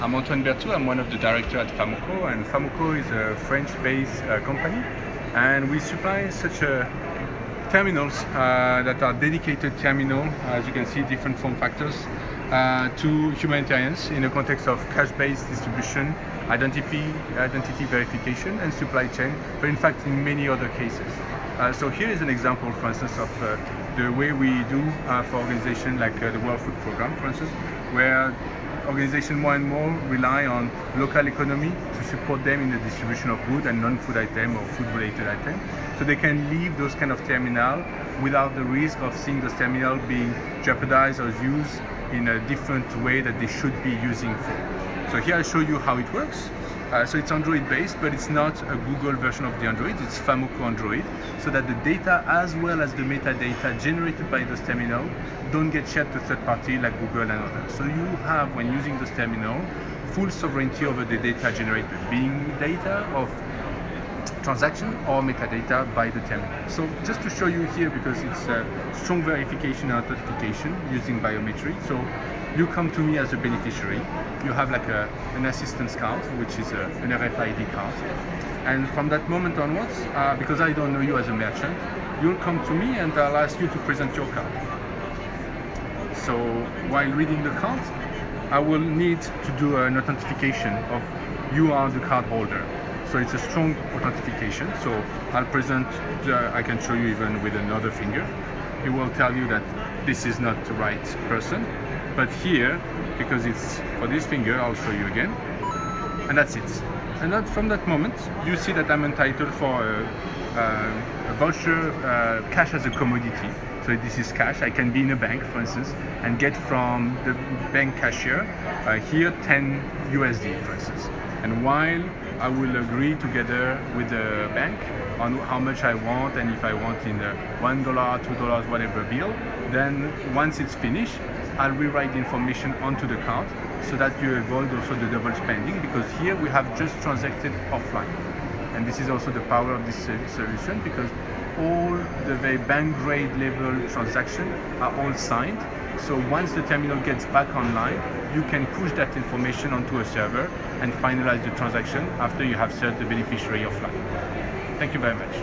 I'm Antoine Bertout. I'm one of the directors at Famoco, and Famoco is a French-based company, and we supply such terminals that are dedicated terminal, as you can see, different form factors, to humanitarians in the context of cash-based distribution, identity verification, and supply chain, but in fact in many other cases. So here is an example, for instance, of the way we do for organizations like the World Food Program, for instance, where organizations more and more rely on local economy to support them in the distribution of food and non-food items or food-related items. So they can leave those kind of terminals without the risk of seeing those terminals being jeopardized or used in a different way that they should be using for. So here I show you how it works. So it's Android based, but it's not a Google version of the Android, it's famoco Android, so that the data as well as the metadata generated by those terminals don't get shared to third party like Google and others. So you have, when using those terminals, full sovereignty over the data generated, being data of transaction or metadata by the terminal. So just to show you here, because it's a strong verification and authentication using biometry. So you come to me as a beneficiary, you have like an assistance card, which is an RFID card. And from that moment onwards, because I don't know you as a merchant, you'll come to me and I'll ask you to present your card. So while reading the card, I will need to do an authentication of you are the card holder. So it's a strong authentication. So I'll present, I can show you even with another finger. It will tell you that this is not the right person. But here, because it's for this finger, I'll show you again. And that's it. And that, from that moment, you see that I'm entitled for a voucher, cash as a commodity. So this is cash. I can be in a bank, for instance, and get from the bank cashier here 10 USD, for instance. And while I will agree together with the bank on how much I want, and if I want in a $1, $2, whatever bill, then once it's finished, I'll rewrite the information onto the card so that you avoid also the double spending, because here we have just transacted offline. And this is also the power of this solution, because all the very bank grade level transactions are all signed. So once the terminal gets back online, you can push that information onto a server and finalize the transaction after you have served the beneficiary offline. Thank you very much.